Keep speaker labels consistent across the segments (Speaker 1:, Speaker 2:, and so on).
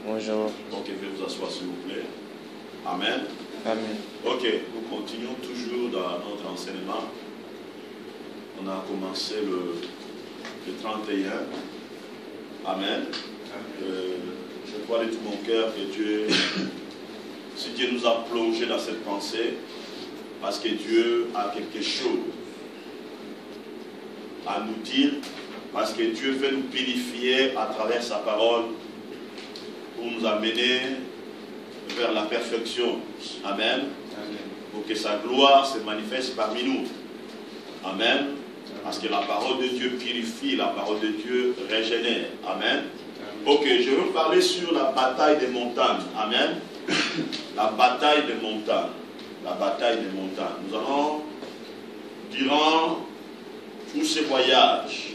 Speaker 1: Bonjour.
Speaker 2: Ok, veuillez vous asseoir s'il vous plaît. Amen.
Speaker 1: Amen.
Speaker 2: Ok, nous continuons toujours dans notre enseignement. On a commencé le 31. Amen. Je crois de tout mon cœur que Dieu, si Dieu nous a plongé dans cette pensée, parce que Dieu a quelque chose à nous dire, parce que Dieu veut nous purifier à travers sa parole pour nous amener vers la perfection. Amen. Amen. Pour que sa gloire se manifeste parmi nous. Amen. Parce que la parole de Dieu purifie, la parole de Dieu régénère. Amen. Ok, je veux parler sur la bataille des montagnes. Amen. La bataille des montagnes. La bataille des montagnes. Nous allons, durant tous ces voyages,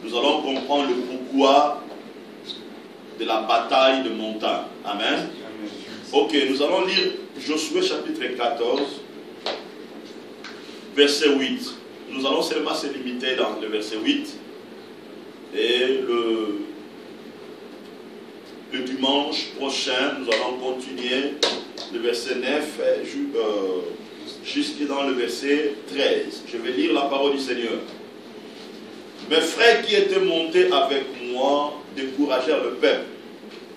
Speaker 2: nous allons comprendre le pourquoi de la bataille de montagne. Amen. Ok, nous allons lire Josué chapitre 14, verset 8. Nous allons seulement se limiter dans le verset 8. Et le dimanche prochain, nous allons continuer le verset 9 jusqu'à dans le verset 13. Je vais lire la parole du Seigneur. Mes frères qui étaient montés avec moi découragèrent le peuple.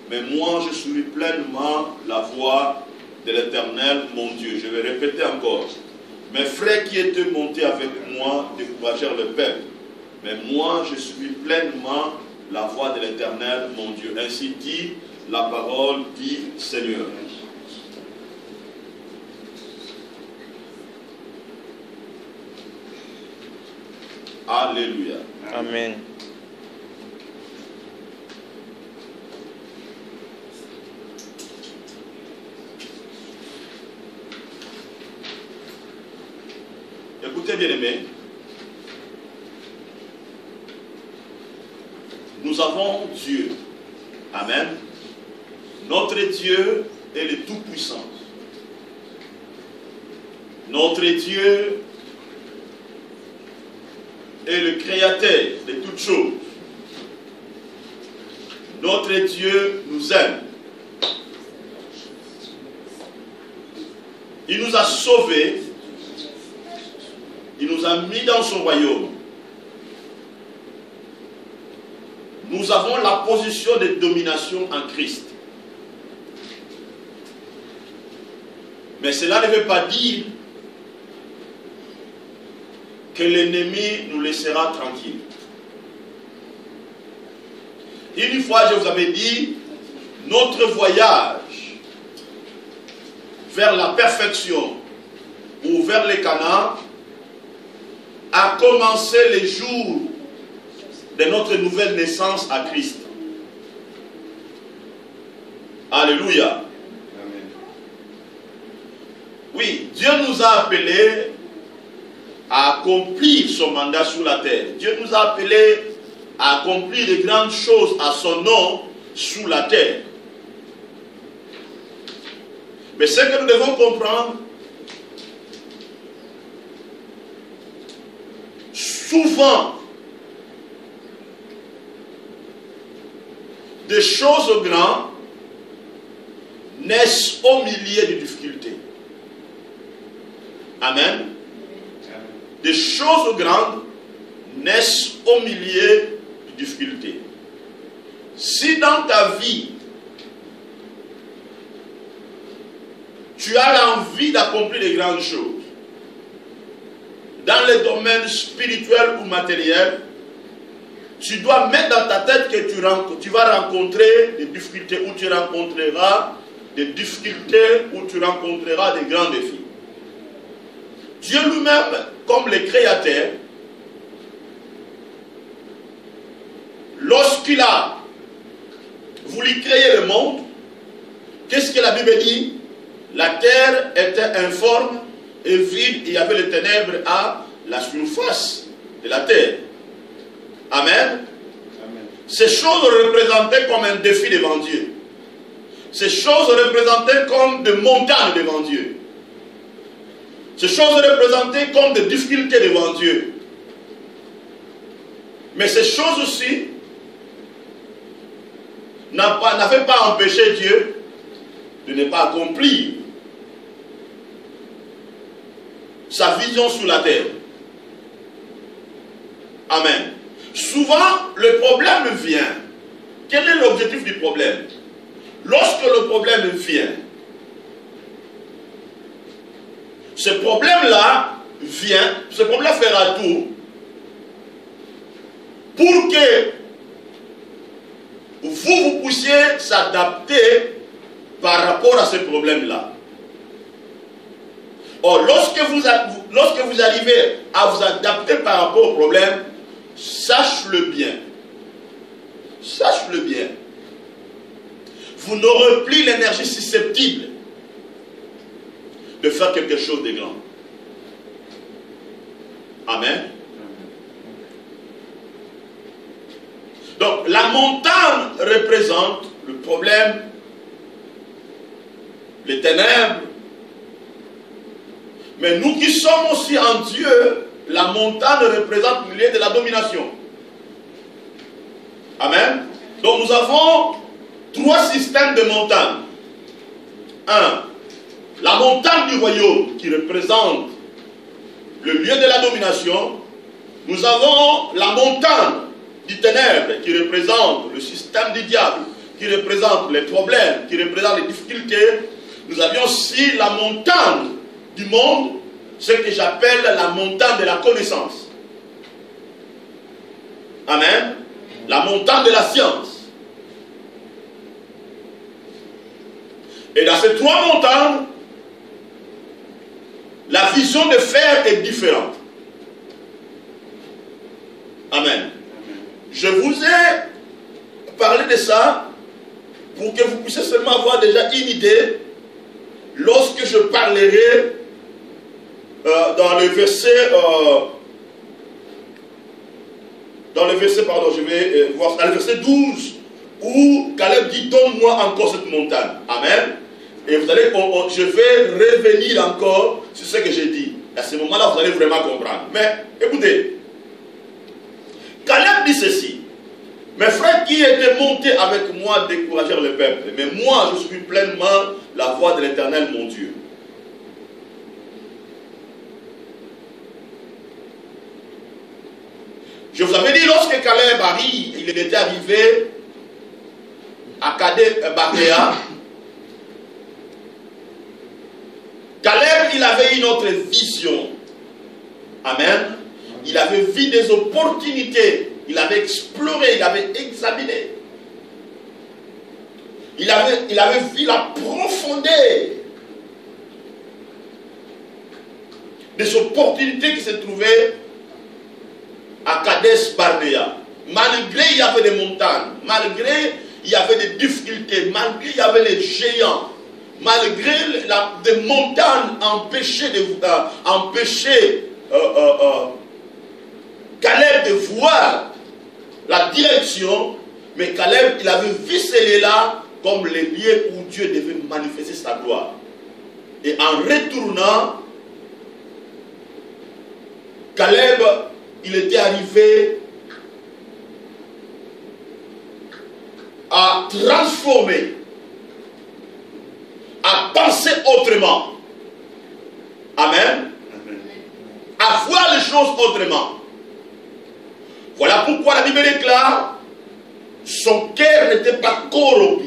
Speaker 2: Mais moi, je suivis pleinement la voie de l'Éternel, mon Dieu. Je vais répéter encore. Mes frères qui étaient montés avec moi découragèrent le peuple. Mais moi, je suivis pleinement la voie de l'Éternel, mon Dieu. Ainsi dit la parole du Seigneur. Alléluia.
Speaker 1: Amen.
Speaker 2: Écoutez bien aimés, nous avons Dieu. Amen. Notre Dieu est le Tout-Puissant. Notre Dieu est le Créateur de toutes choses. Notre Dieu nous aime. Il nous a sauvés. Il nous a mis dans son royaume. Nous avons la position de domination en Christ. Mais cela ne veut pas dire que l'ennemi nous laissera tranquilles. Une fois, je vous avais dit, notre voyage vers la perfection ou vers les Canaan a commencé les jours de notre nouvelle naissance à Christ. Alléluia. Amen. Oui, Dieu nous a appelés à accomplir son mandat sur la terre. Dieu nous a appelés à accomplir de grandes choses à son nom sur la terre. Mais ce que nous devons comprendre, souvent, des choses grandes naissent au milieu de difficultés. Amen. Des choses grandes naissent au milieu de difficultés. Si dans ta vie, tu as l'envie d'accomplir de grandes choses, dans les domaines spirituels ou matériels, tu dois mettre dans ta tête que tu vas rencontrer des difficultés, où tu rencontreras des difficultés, où tu rencontreras des grands défis. Dieu lui-même, comme le Créateur, lorsqu'il a voulu créer le monde, qu'est-ce que la Bible dit? La terre était informe et vide, il y avait les ténèbres à la surface de la terre. Amen. Amen. Ces choses représentaient comme un défi devant Dieu. Ces choses représentaient comme des montagnes devant Dieu. Ces choses représentaient comme des difficultés devant Dieu. Mais ces choses aussi n'avait pas empêché Dieu de ne pas accomplir sa vision sur la terre. Amen. Souvent, le problème vient. Quel est l'objectif du problème? Lorsque le problème vient, ce problème-là vient, ce problème fera tout pour que vous puissiez s'adapter par rapport à ce problème-là. Or, lorsque vous arrivez à vous adapter par rapport au problème, sache-le bien. Sache-le bien. Vous n'aurez plus l'énergie susceptible de faire quelque chose de grand. Amen. Donc, la montagne représente le problème, les ténèbres. Mais nous qui sommes aussi en Dieu, la montagne représente le lieu de la domination. Amen. Donc, nous avons 3 systèmes de montagnes. 1. La montagne du royaume qui représente le lieu de la domination. Nous avons la montagne du ténèbre qui représente le système du diable, qui représente les problèmes, qui représente les difficultés. Nous avions aussi la montagne du monde, ce que j'appelle la montagne de la connaissance. Amen. La montagne de la science. Et dans ces 3 montagnes, la vision de faire est différente. Amen. Je vous ai parlé de ça pour que vous puissiez seulement avoir déjà une idée lorsque je parlerai dans le verset pardon, je vais voir dans le verset 12 où Caleb dit donne-moi encore cette montagne. Amen. Et vous allez, je vais revenir encore sur ce que j'ai dit. À ce moment-là, vous allez vraiment comprendre. Mais écoutez, Caleb dit ceci. Mes frères qui étaient montés avec moi découragèrent le peuple. Mais moi, je suis pleinement la voix de l'Éternel, mon Dieu. Je vous avais dit, lorsque Caleb arrive, il était arrivé à Kadesh-Barnéa. Caleb, il avait une autre vision. Amen. Il avait vu des opportunités. Il avait exploré, il avait examiné. Il avait vu la profondeur des opportunités qui se trouvaient à Kadesh-Barnéa. Malgré il y avait des montagnes, malgré il y avait des difficultés, malgré il y avait les géants, malgré des montagnes empêchaient Caleb de voir la direction, mais Caleb, il avait vu ces lieux-là comme les lieux où Dieu devait manifester sa gloire. Et en retournant, Caleb, il était arrivé à transformer, à penser autrement. Amen. À voir les choses autrement. Voilà pourquoi la Bible déclare, son cœur n'était pas corrompu.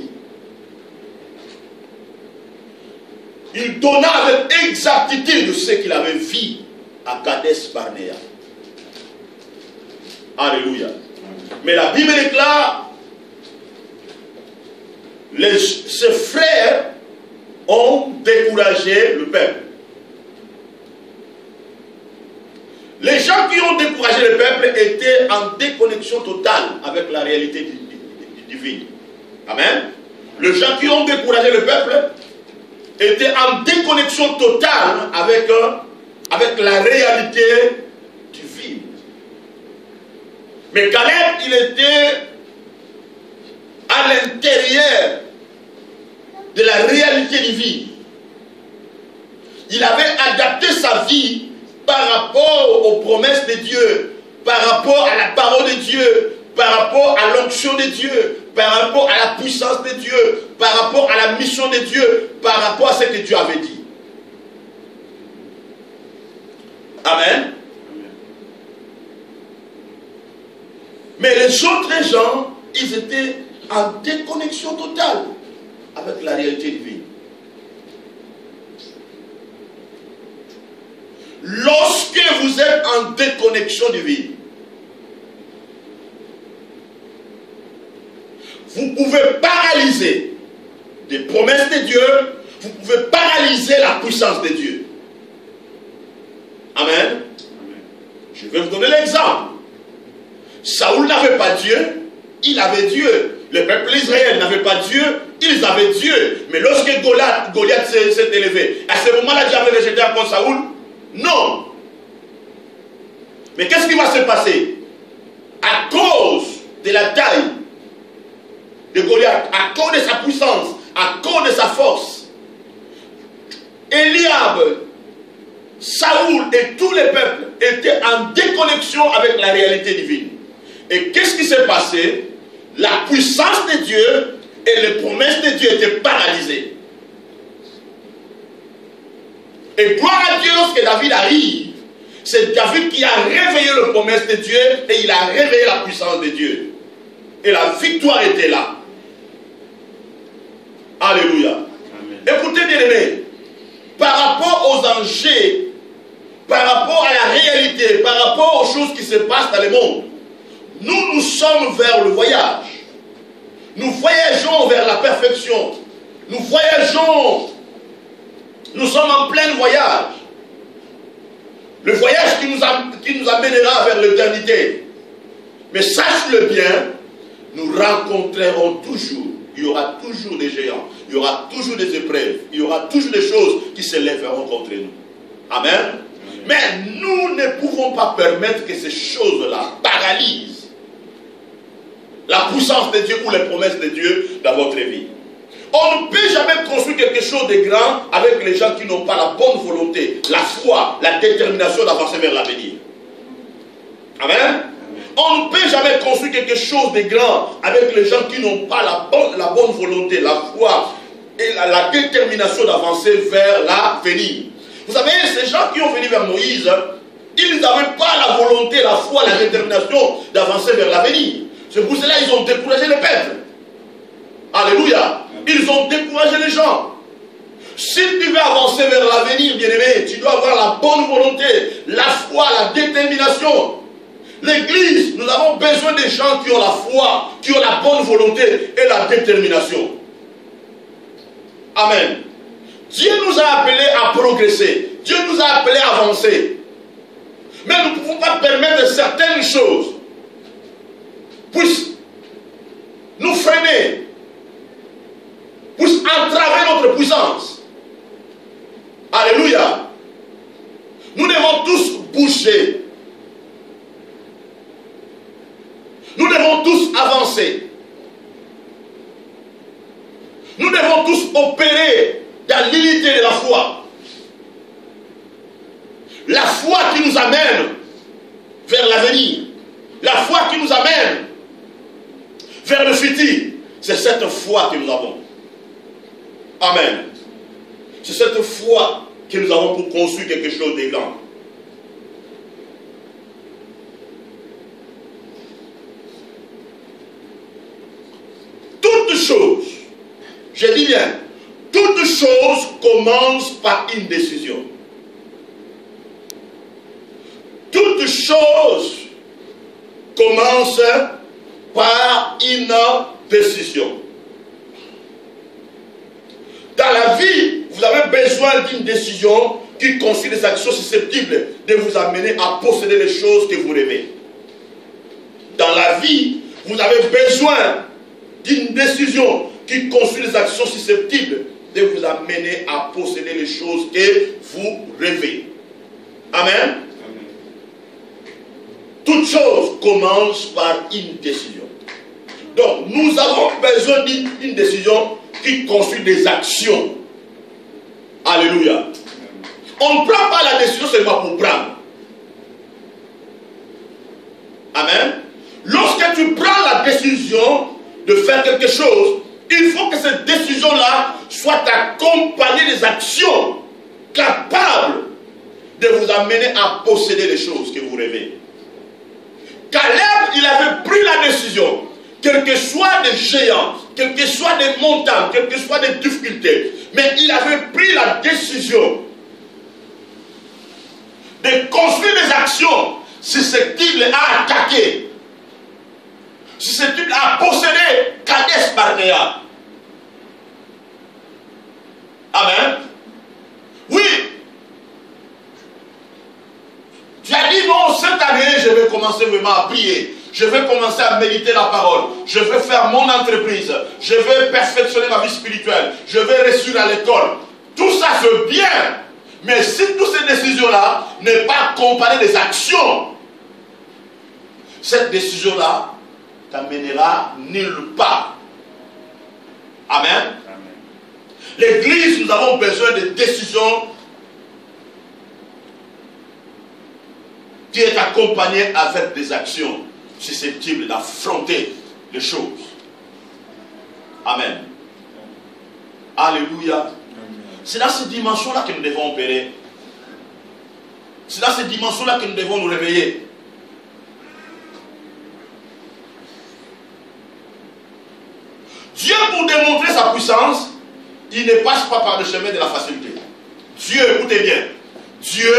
Speaker 2: Il donna avec exactitude ce qu'il avait vu à Kadesh-Barnéa. Alléluia. Mais la Bible déclare, ses frères ont découragé le peuple. Les gens qui ont découragé le peuple étaient en déconnexion totale avec la réalité divine. Amen. Les gens qui ont découragé le peuple étaient en déconnexion totale avec la réalité divine. Mais Caleb, il était à l'intérieur de la réalité divine. Il avait adapté sa vie par rapport aux promesses de Dieu, par rapport à la parole de Dieu, par rapport à l'onction de Dieu, par rapport à la puissance de Dieu, par rapport à la mission de Dieu, par rapport à ce que Dieu avait dit. Amen. Mais les autres gens, ils étaient en déconnexion totale avec la réalité divine. Lorsque vous êtes en déconnexion divine, vous pouvez paralyser des promesses de Dieu, vous pouvez paralyser la puissance de Dieu. Amen. Amen. Je vais vous donner l'exemple. Saoul n'avait pas Dieu, il avait Dieu. Le peuple d'Israël n'avait pas Dieu, ils avaient Dieu. Mais lorsque Goliath s'est élevé, à ce moment-là, Dieu avait rejeté contre Saoul? Non. Mais qu'est-ce qui va se passer? À cause de la taille de Goliath, à cause de sa puissance, à cause de sa force, Eliab, Saoul et tous les peuples étaient en déconnexion avec la réalité divine. Et qu'est-ce qui s'est passé? La puissance de Dieu et les promesses de Dieu étaient paralysées. Et gloire à Dieu, lorsque David arrive, c'est David qui a réveillé les promesses de Dieu et il a réveillé la puissance de Dieu. Et la victoire était là. Alléluia. Amen. Écoutez bien aimés, par rapport aux enjeux, par rapport à la réalité, par rapport aux choses qui se passent dans le monde, nous sommes vers le voyage. Nous voyageons vers la perfection. Nous voyageons. Nous sommes en plein voyage. Le voyage qui nous amènera vers l'éternité. Mais sache-le bien, nous rencontrerons toujours. Il y aura toujours des géants. Il y aura toujours des épreuves. Il y aura toujours des choses qui se lèveront contre nous. Amen. Amen. Mais nous ne pouvons pas permettre que ces choses-là paralysent la puissance de Dieu ou les promesses de Dieu dans votre vie. On ne peut jamais construire quelque chose de grand avec les gens qui n'ont pas la bonne volonté, la foi, la détermination d'avancer vers l'avenir. Amen. On ne peut jamais construire quelque chose de grand avec les gens qui n'ont pas la bonne volonté, la foi et la détermination d'avancer vers l'avenir. Vous savez, ces gens qui ont venu vers Moïse, ils n'avaient pas la volonté, la foi, la détermination d'avancer vers l'avenir. C'est pour cela qu'ils ont découragé les peuples. Alléluia. Ils ont découragé les gens. Si tu veux avancer vers l'avenir, bien-aimé, tu dois avoir la bonne volonté, la foi, la détermination. L'Église, nous avons besoin des gens qui ont la foi, qui ont la bonne volonté et la détermination. Amen. Dieu nous a appelés à progresser. Dieu nous a appelés à avancer. Mais nous ne pouvons pas permettre certaines choses puissent nous freiner, puissent entraver notre puissance. Alléluia. Nous devons tous bouger. Nous devons tous avancer. Nous devons tous opérer dans l'unité de la foi. La foi qui nous amène vers l'avenir. La foi qui nous amène vers le futur. C'est cette foi que nous avons. Amen. C'est cette foi que nous avons pour construire quelque chose de grand. Toute chose, je dis bien, toute chose commence par une décision. Toute chose commence par une décision. Dans la vie, vous avez besoin d'une décision qui construit des actions susceptibles de vous amener à posséder les choses que vous rêvez. Dans la vie, vous avez besoin d'une décision qui construit des actions susceptibles de vous amener à posséder les choses que vous rêvez. Amen. Toute chose commence par une décision. Donc, nous avons besoin d'une décision qui construit des actions. Alléluia. On ne prend pas la décision seulement pour prendre. Amen. Lorsque Lorsque tu prends la décision de faire quelque chose, il faut que cette décision-là soit accompagnée des actions capables de vous amener à posséder les choses que vous rêvez. Caleb, il avait pris la décision, quel que soit des géants, quel que soit des montagnes, quelles que soient des difficultés, mais il avait pris la décision de construire des actions susceptibles à attaquer, susceptibles à posséder Kadesh Barnea. Amen. Oui. Tu as dit non, cette année, je vais commencer vraiment à prier. Je vais commencer à méditer la parole. Je vais faire mon entreprise. Je vais perfectionner ma vie spirituelle. Je vais réussir à l'école. Tout ça, c'est bien. Mais si toutes ces décisions-là n'est pas accompagnées des actions, cette décision-là t'amènera nulle part. Amen. L'Église, nous avons besoin de décisions qui est accompagnée avec des actions susceptibles d'affronter les choses. Amen. Alléluia. C'est dans cette dimension-là que nous devons opérer. C'est dans cette dimension-là que nous devons nous réveiller. Dieu, pour démontrer sa puissance, il ne passe pas par le chemin de la facilité. Dieu, écoutez bien, Dieu,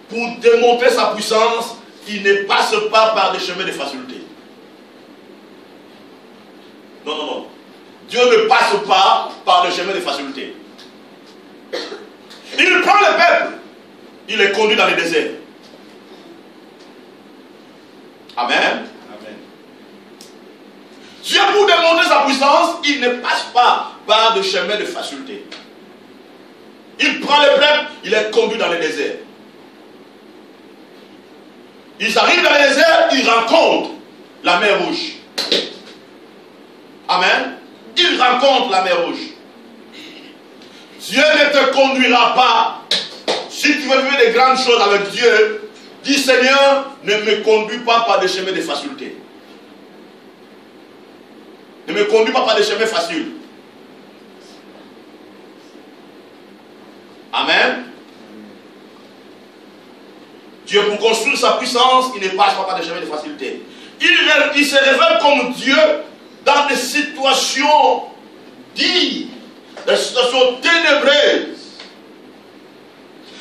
Speaker 2: pour démontrer sa puissance, il ne passe pas par des chemins de facilité. Non, non, non. Dieu ne passe pas par le chemin de facilité. Il prend le peuple, il les conduit dans le désert. Amen. Dieu, pour démontrer sa puissance, il ne passe pas par des chemins de facilité. Il prend le peuple, il les conduit dans le désert. Ils arrivent dans le désert, ils rencontrent la mer Rouge. Amen. Ils rencontrent la mer Rouge. Dieu ne te conduira pas. Si tu veux vivre des grandes choses avec Dieu, dis Seigneur, ne me conduis pas par des chemins de facilité. Ne me conduis pas par des chemins faciles. Amen. Dieu, pour construire sa puissance, il ne passe pas par des chemins de facilité. Il se révèle comme Dieu dans des situations dites, dans des situations ténébreuses,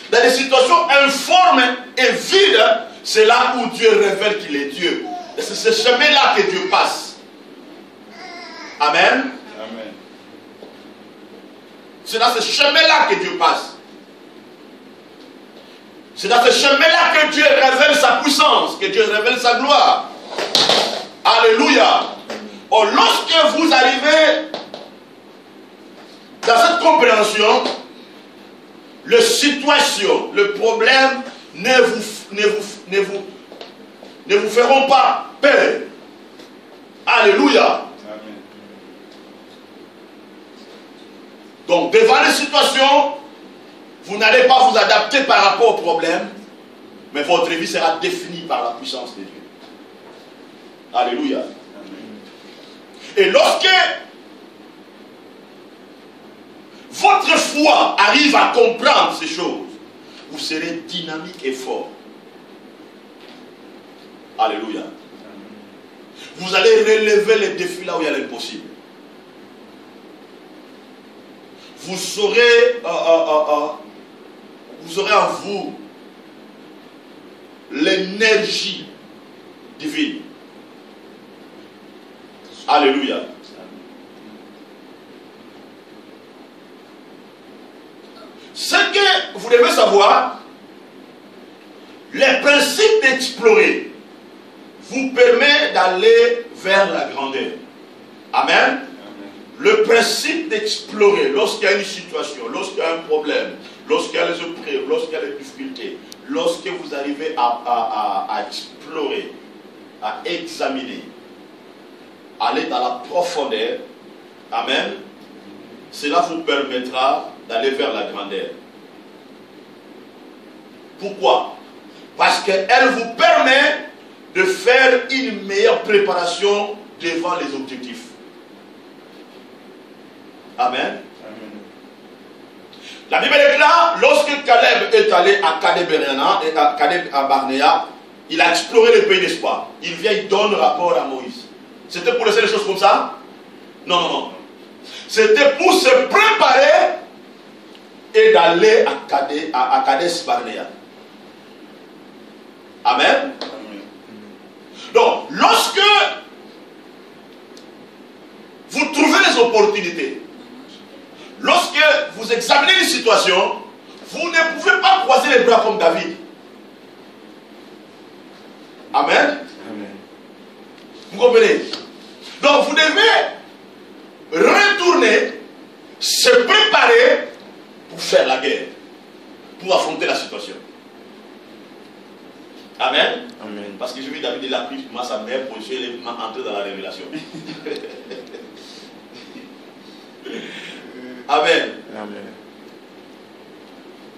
Speaker 2: dans des situations informes et vides. C'est là où Dieu révèle qu'il est Dieu. Et c'est ce chemin-là que Dieu passe. Amen. Amen. C'est dans ce chemin-là que Dieu passe. C'est dans ce chemin-là que Dieu révèle sa puissance, que Dieu révèle sa gloire. Alléluia. Oh, lorsque vous arrivez dans cette compréhension, les situations, le problème ne vous feront pas peur. Alléluia. Amen. Donc, devant les situations, vous n'allez pas vous adapter par rapport au problème, mais votre vie sera définie par la puissance de Dieu. Alléluia. Amen. Et lorsque votre foi arrive à comprendre ces choses, vous serez dynamique et fort. Alléluia. Amen. Vous allez relever les défis là où il y a l'impossible. Vous aurez en vous l'énergie divine. Alléluia. Ce que vous devez savoir, les principes d'explorer vous permet d'aller vers la grandeur. Amen. Le principe d'explorer, lorsqu'il y a une situation, lorsqu'il y a un problème, lorsqu'il y a les épreuves, lorsqu'il y a les difficultés, lorsque vous arrivez à explorer, à examiner, aller dans la profondeur, amen, cela vous permettra d'aller vers la grandeur. Pourquoi? Parce qu'elle vous permet de faire une meilleure préparation devant les objectifs. Amen. La Bible déclare, lorsque Caleb est allé à Kadeb-Barnéa, il a exploré le pays d'espoir. Il vient, il donne rapport à Moïse. C'était pour laisser les choses comme ça? Non, non, non. C'était pour se préparer et d'aller à Kadeb-Barnéa. Amen. Donc, lorsque vous trouvez les opportunités, lorsque vous examinez une situation, vous ne pouvez pas croiser les bras comme David. Amen. Amen. Vous comprenez? Donc vous devez retourner, se préparer pour faire la guerre, pour affronter la situation. Amen. Amen. Parce que j'ai vu David, il a pris moi sa mère pour essayer d'entrer dans la révélation. Amen. Amen.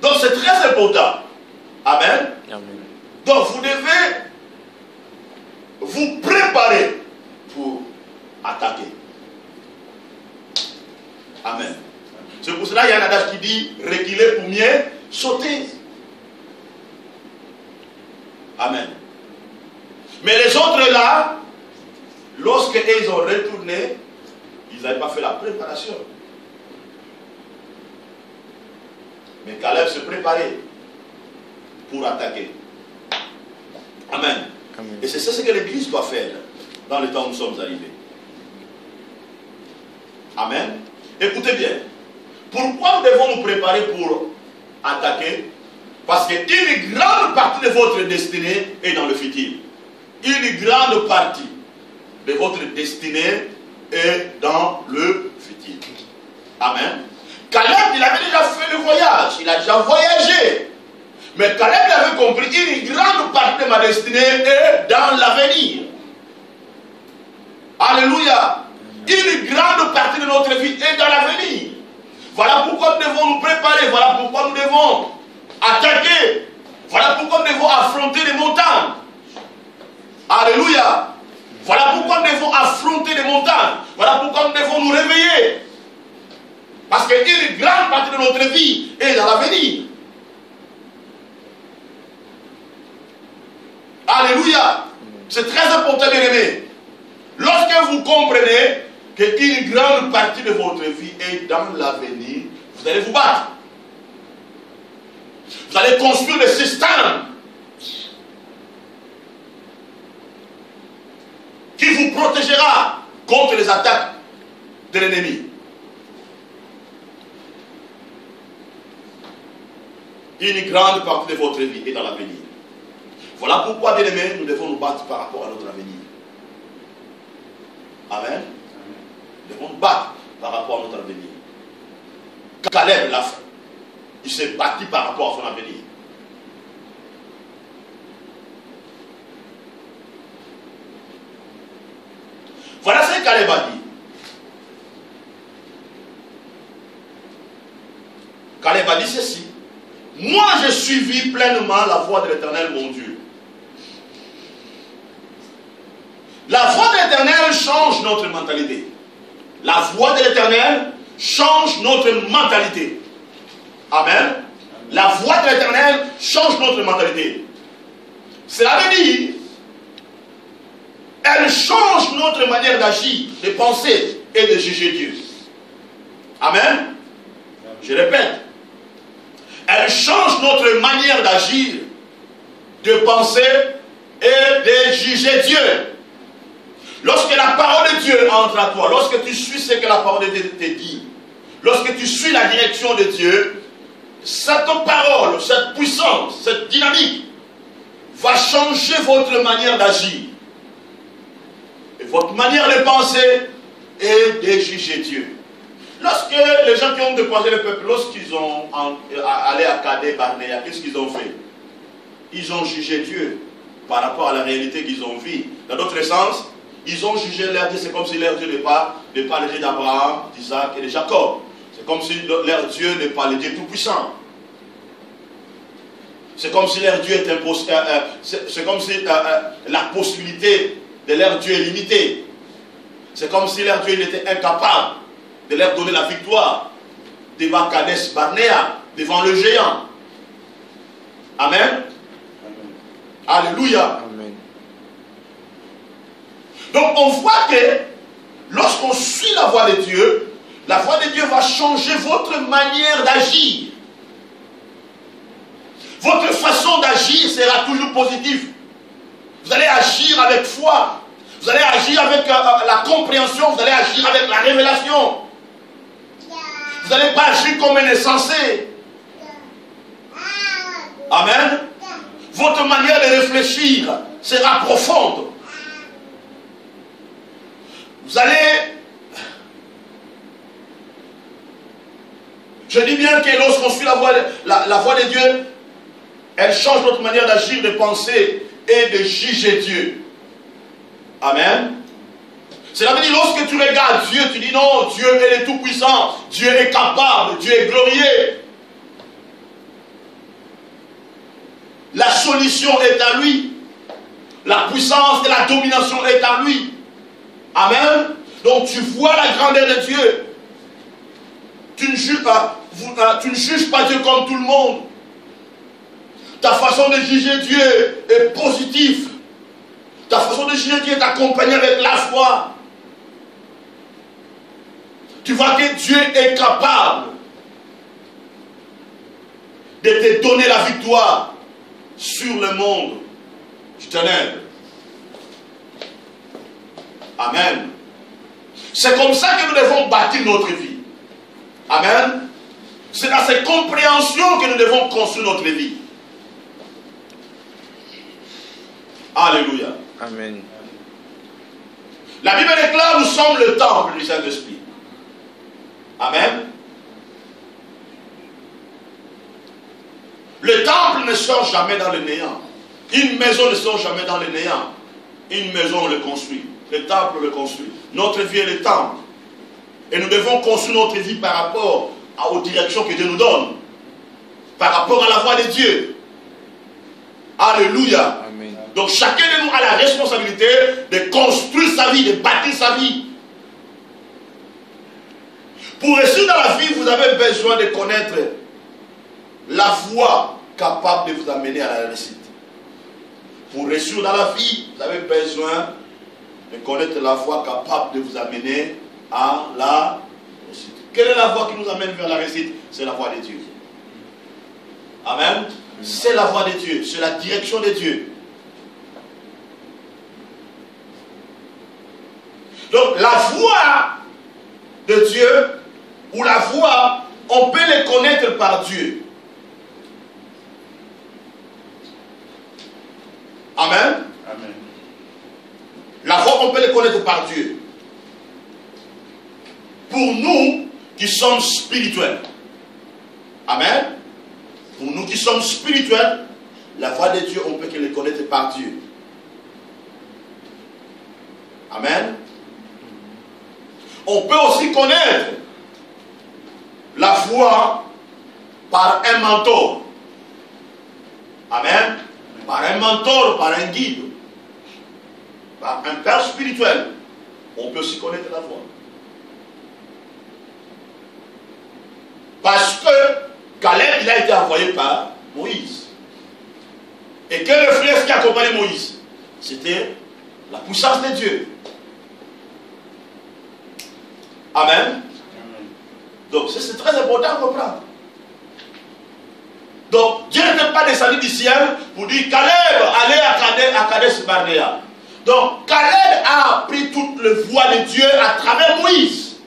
Speaker 2: Donc c'est très important. Amen. Amen. Donc vous devez vous préparer pour attaquer. Amen. C'est pour cela qu'il y a un adage qui dit reculer pour mieux sauter. Amen. Mais les autres là, lorsqu'ils ont retourné, ils n'avaient pas fait la préparation. Mais Caleb se préparait pour attaquer. Amen. Amen. Et c'est ça ce que l'Église doit faire dans le temps où nous sommes arrivés. Amen. Écoutez bien. Pourquoi nous devons nous préparer pour attaquer? Parce qu'une grande partie de votre destinée est dans le futur. Une grande partie de votre destinée est dans le futur. Amen. Caleb, il avait déjà fait le voyage. Il a déjà voyagé. Mais Caleb avait compris une grande partie de ma destinée est dans l'avenir. Alléluia. Une grande partie de notre vie est dans l'avenir. Voilà pourquoi nous devons nous préparer. Voilà pourquoi nous devons attaquer. Voilà pourquoi nous devons affronter les montagnes. Alléluia. Voilà pourquoi nous devons affronter les montagnes. Voilà pourquoi nous devons nous réveiller. Parce qu'une grande partie de notre vie est dans l'avenir. Alléluia. C'est très important, bien aimé. Lorsque vous comprenez qu'une grande partie de votre vie est dans l'avenir, vous allez vous battre. Vous allez construire le système qui vous protégera contre les attaques de l'ennemi. Une grande partie de votre vie est dans l'avenir. Voilà pourquoi, bien aimés, nous devons nous battre par rapport à notre avenir. Amen. Nous devons nous battre par rapport à notre avenir. Caleb l'a fait. Il s'est battu par rapport à son avenir. Voilà ce que Caleb a dit. Caleb a dit ceci. Moi, j'ai suivi pleinement la voie de l'Éternel, mon Dieu. La voie de l'Éternel change notre mentalité. La voie de l'Éternel change notre mentalité. Amen. La voie de l'Éternel change notre mentalité. Cela veut dire, elle change notre manière d'agir, de penser et de juger Dieu. Amen. Je répète. Elle change notre manière d'agir, de penser et de juger Dieu. Lorsque la parole de Dieu entre à toi, lorsque tu suis ce que la parole de Dieu te dit, lorsque tu suis la direction de Dieu, cette parole, cette puissance, cette dynamique va changer votre manière d'agir. Et votre manière de penser et de juger Dieu. Lorsque les gens qui ont découragé le peuple, lorsqu'ils ont allé à Kadeb-Barnéa, qu'est-ce qu'ils ont fait? Ils ont jugé Dieu par rapport à la réalité qu'ils ont vue. Dans d'autres sens, ils ont jugé leur Dieu, c'est comme si leur Dieu n'est pas le Dieu d'Abraham, d'Isaac et de Jacob. C'est comme si leur Dieu n'est pas le Dieu tout-puissant. C'est comme si leur Dieu est impossible. C'est comme si la possibilité de leur Dieu est limitée. C'est comme si leur Dieu était incapable de leur donner la victoire devant Kadesh Barnea, devant le géant. Amen. Alléluia.
Speaker 1: Amen.
Speaker 2: Donc on voit que lorsqu'on suit la voie de Dieu va changer votre manière d'agir. Votre façon d'agir sera toujours positive. Vous allez agir avec foi. Vous allez agir avec la compréhension. Vous allez agir avec la révélation. Vous n'allez pas agir comme un insensé. Amen. Votre manière de réfléchir sera profonde. Vous allez... Je dis bien que lorsqu'on suit la voie de Dieu, elle change notre manière d'agir, de penser et de juger Dieu. Amen. Cela veut dire lorsque tu regardes Dieu, tu dis non, Dieu est le Tout-Puissant, Dieu est capable, Dieu est glorieux. La solution est à lui. La puissance et la domination est à lui. Amen. Donc tu vois la grandeur de Dieu. Tu ne juges pas Dieu comme tout le monde. Ta façon de juger Dieu est positive. Ta façon de juger Dieu est accompagnée avec la foi. Tu vois que Dieu est capable de te donner la victoire sur le monde du ténèbre. Amen. C'est comme ça que nous devons bâtir notre vie. Amen. C'est dans cette compréhension que nous devons construire notre vie. Alléluia.
Speaker 1: Amen.
Speaker 2: La Bible déclare, nous sommes le temple du Saint-Esprit. Amen. Le temple ne sort jamais dans le néant. Une maison ne sort jamais dans le néant. Une maison, on le construit. Le temple, on le construit. Notre vie est le temple. Et nous devons construire notre vie par rapport aux directions que Dieu nous donne. Par rapport à la voie de Dieu. Alléluia.
Speaker 1: Amen.
Speaker 2: Donc chacun de nous a la responsabilité de construire sa vie, de bâtir sa vie. Pour réussir dans la vie, vous avez besoin de connaître la voie capable de vous amener à la réussite. Pour réussir dans la vie, vous avez besoin de connaître la voie capable de vous amener à la réussite. Quelle est la voie qui nous amène vers la réussite? C'est la voie de Dieu. Amen. C'est la voie de Dieu, c'est la direction de Dieu. Donc la voie de Dieu, ou la voie, on peut les connaître par Dieu. Amen.
Speaker 3: Amen.
Speaker 2: La voie, on peut les connaître par Dieu. Pour nous qui sommes spirituels. Amen. Pour nous qui sommes spirituels, la voie de Dieu, on peut les connaître par Dieu. Amen. On peut aussi connaître la voie par un mentor. Amen. Par un mentor, par un guide, par un père spirituel. On peut aussi connaître la voie. Parce que Caleb, il a été envoyé par Moïse. Et quel est le fleuve qui accompagnait Moïse? C'était la puissance de Dieu. Amen. Donc c'est très important à comprendre. Donc Dieu n'était pas descendu du ciel pour dire Caleb, allez à Kadesh Barnea. Donc Caleb a appris toute la voie de Dieu à travers Moïse.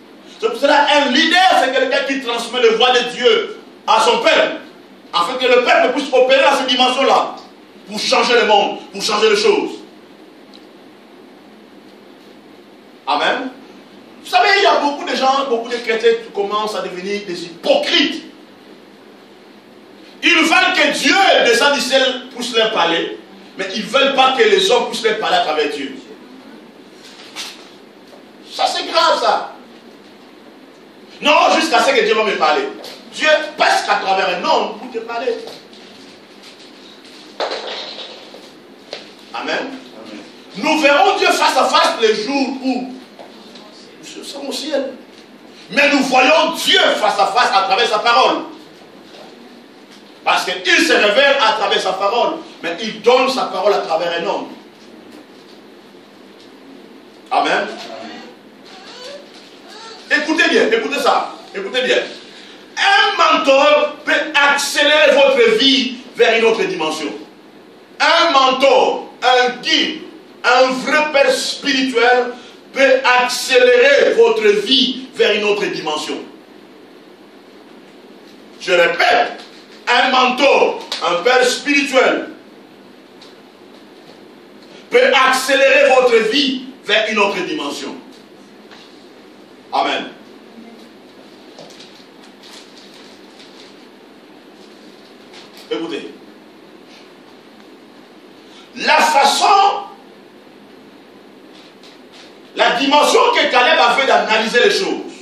Speaker 2: C'est pour cela un leader, c'est quelqu'un qui transmet la voie de Dieu à son peuple, afin que le peuple puisse opérer à cette dimension-là, pour changer le monde, pour changer les choses. Amen. Vous savez, il y a beaucoup de gens, beaucoup de chrétiens qui commencent à devenir des hypocrites. Ils veulent que Dieu descende du ciel puisse leur parler, mais ils ne veulent pas que les hommes puissent leur parler à travers Dieu. Ça c'est grave ça. Non, jusqu'à ce que Dieu va me parler. Dieu passe à travers un homme pour te parler. Amen. Nous verrons Dieu face à face les jours où nous sommes au ciel. Mais nous voyons Dieu face à face à travers sa parole. Parce qu'il se révèle à travers sa parole. Mais il donne sa parole à travers un homme. Amen. Écoutez bien, écoutez ça. Écoutez bien. Un mentor peut accélérer votre vie vers une autre dimension. Un mentor, un guide, un vrai père spirituel peut accélérer votre vie vers une autre dimension. Je répète, un mentor, un père spirituel peut accélérer votre vie vers une autre dimension. Amen. Écoutez. La façon, la dimension que Caleb avait d'analyser les choses,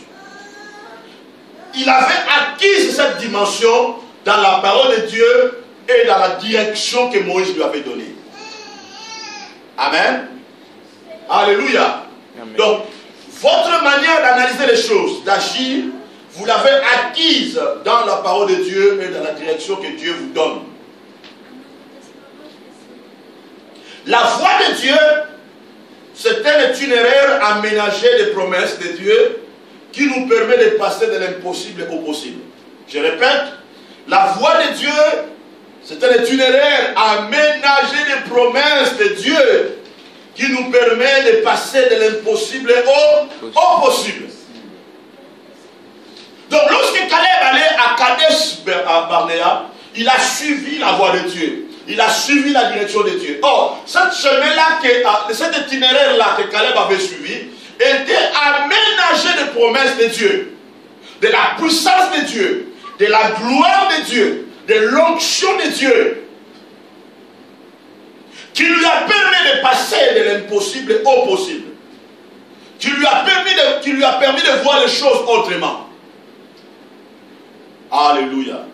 Speaker 2: il avait acquis cette dimension dans la parole de Dieu et dans la direction que Moïse lui avait donnée. Amen. Alléluia. Amen. Donc, votre manière d'analyser les choses, d'agir, vous l'avez acquise dans la parole de Dieu et dans la direction que Dieu vous donne. La voie de Dieu, c'est un itinéraire aménagé des promesses de Dieu qui nous permet de passer de l'impossible au possible. Je répète, la voie de Dieu, c'est un itinéraire aménagé des promesses de Dieu qui nous permet de passer de l'impossible au possible. Donc lorsque Caleb allait à Kadesh Barnea, il a suivi la voie de Dieu. Il a suivi la direction de Dieu. Or, cet cet itinéraire-là que Caleb avait suivi était aménagé de promesses de Dieu, de la puissance de Dieu, de la gloire de Dieu, de l'onction de Dieu, qui lui a permis de passer de l'impossible au possible, qui lui a permis de voir les choses autrement. Alléluia.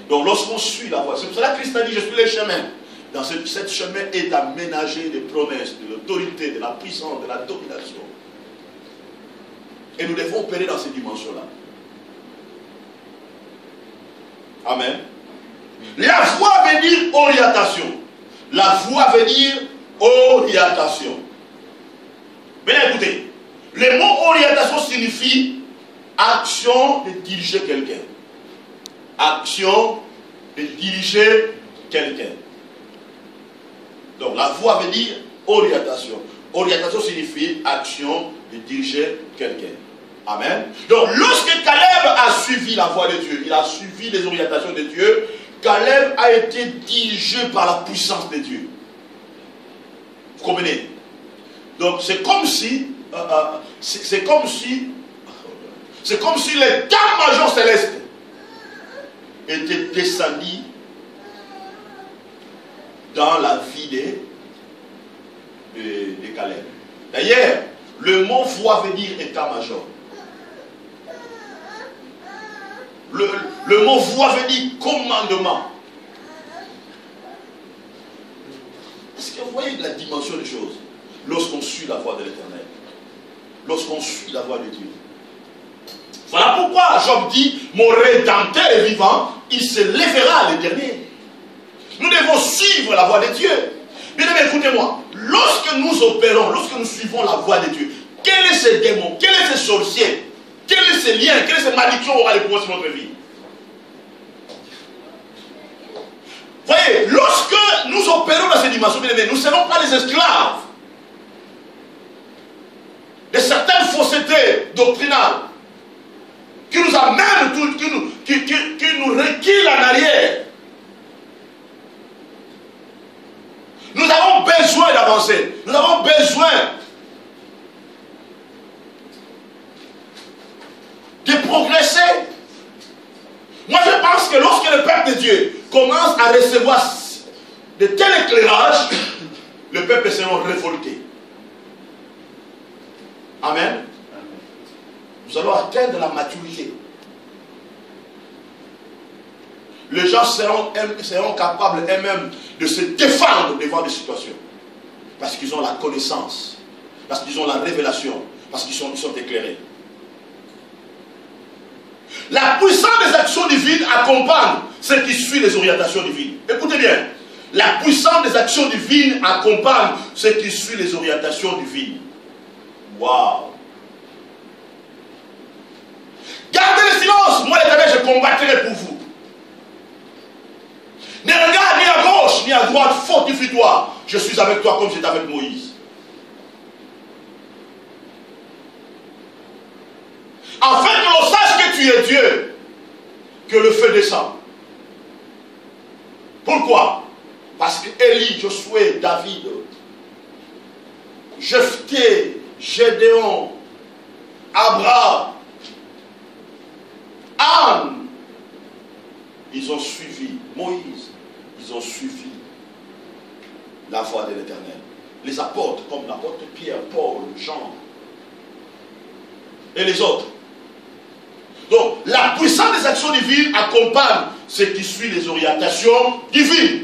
Speaker 2: Donc lorsqu'on suit la voie, c'est pour cela que Christ a dit, je suis le chemin. Dans ce chemin est aménagé des promesses, de l'autorité, de la puissance, de la domination. Et nous devons opérer dans ces dimensions-là. Amen. La voie veut dire orientation. La voie veut dire orientation. Mais écoutez, le mot orientation signifie action de diriger quelqu'un. Action de diriger quelqu'un. Donc la voie veut dire orientation. Orientation signifie action de diriger quelqu'un. Amen. Donc lorsque Caleb a suivi la voie de Dieu, il a suivi les orientations de Dieu, Caleb a été dirigé par la puissance de Dieu. Vous comprenez? Donc c'est comme si l'état-major céleste était descendu dans la vie de Caleb. D'ailleurs, le mot voix veut dire état-major. Le mot voix veut dire commandement. Est-ce que vous voyez la dimension des choses lorsqu'on suit la voix de l'Éternel? Lorsqu'on suit la voix de Dieu. Voilà pourquoi Job dit, mon Rédempteur est vivant, il se lèvera le dernier. Nous devons suivre la voie de Dieu. Bien aimé, écoutez-moi, lorsque nous opérons, lorsque nous suivons la voie de Dieu, quel est ce démon, quel est ce sorcier, quel est ce lien, quelle est cette malédiction aura les pouvoirs sur notre vie? Voyez, lorsque nous opérons dans ces dimensions, bien aimé, nous ne serons pas les esclaves de certaines faussetés doctrinales qui nous amènent, qui nous reculent en arrière. Nous avons besoin d'avancer. Nous avons besoin de progresser. Moi, je pense que lorsque le peuple de Dieu commence à recevoir de tels éclairages, le peuple sera révolté. Amen. Nous allons atteindre la maturité. les gens seront capables eux-mêmes de se défendre devant des situations. Parce qu'ils ont la connaissance, parce qu'ils ont la révélation, parce qu'ils sont éclairés. La puissance des actions divines accompagne ce qui suit les orientations divines. Écoutez bien. La puissance des actions divines accompagne ce qui suit les orientations divines. Waouh! Gardez le silence. Moi, l'Éternel, je combattrai pour vous. Ne regarde ni à gauche ni à droite. Fortifie-toi. Je suis avec toi comme j'étais avec Moïse. Afin que l'on sache que tu es Dieu, que le feu descend. Pourquoi? Parce que Élie, Josué, David, Jephthé, Gédéon, Abraham, Anne, ils ont suivi Moïse, ils ont suivi la voie de l'Éternel. Les apôtres, comme l'apôtre Pierre, Paul, Jean et les autres. Donc, la puissance des actions divines accompagne ce qui suit les orientations divines.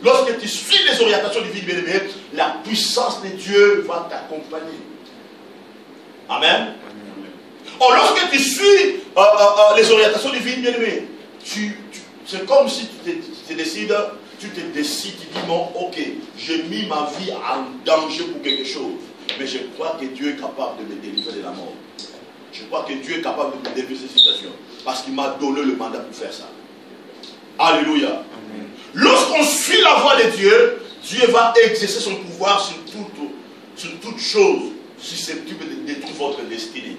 Speaker 2: Lorsque tu suis les orientations divines, bien aimé, la puissance de Dieu va t'accompagner. Amen. Or, lorsque tu suis les orientations divines, bien aimé, c'est comme si tu te décides, tu dis non, ok, j'ai mis ma vie en danger pour quelque chose, mais je crois que Dieu est capable de me délivrer de la mort. Je crois que Dieu est capable de me délivrer de cette situation, parce qu'il m'a donné le mandat pour faire ça. Alléluia. Lorsqu'on suit la voie de Dieu, Dieu va exercer son pouvoir sur toute chose susceptible de détruire votre destinée.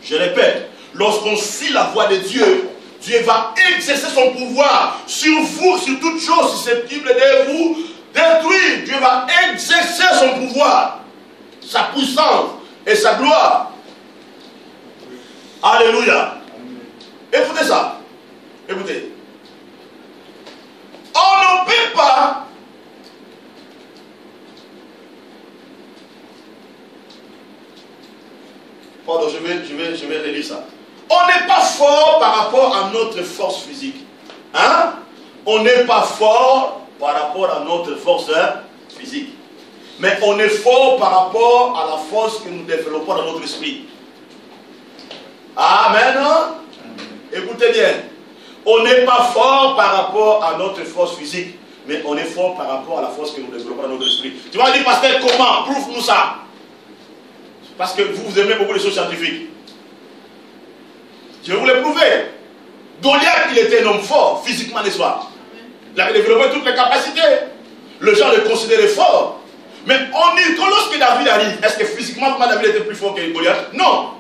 Speaker 2: Je répète, lorsqu'on suit la voie de Dieu, Dieu va exercer son pouvoir sur vous, sur toute chose susceptible de vous détruire. Dieu va exercer son pouvoir, sa puissance et sa gloire. Alléluia. Écoutez ça. Écoutez. On ne peut pas pardon, je vais relire ça. On n'est pas fort par rapport à notre force physique. Hein? On n'est pas fort par rapport à notre force physique. Mais on est fort par rapport à la force que nous développons dans notre esprit. Amen. Écoutez bien. On n'est pas fort par rapport à notre force physique, mais on est fort par rapport à la force que nous développons dans notre esprit. Tu vas dire, pasteur, comment? Prouve-nous ça. Parce que vous aimez beaucoup les choses scientifiques. Je vais vous le prouver. Goliath, il était un homme fort, physiquement, n'est-ce pas? Il avait développé toutes les capacités. Le gens le considéraient fort. Mais on dit que lorsque David arrive, est-ce que physiquement, David était plus fort que Goliath? Non.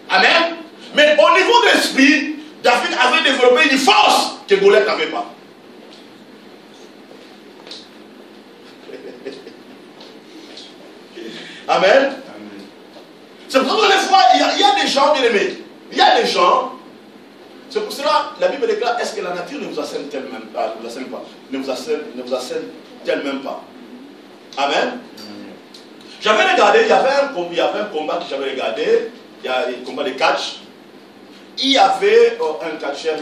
Speaker 2: Amen. Mais au niveau de l'esprit, David avait développé une force que Goliath n'avait pas. Amen. C'est pour ça que des fois, il y a des gens, bien aimés. Il y a des gens. C'est pour cela la Bible déclare, est-ce que la nature ne vous assène tellement pas, ne vous assène tellement pas. Amen. J'avais regardé, il y avait un combat que j'avais regardé, il y a un combat de catch. Il y avait un catcheur,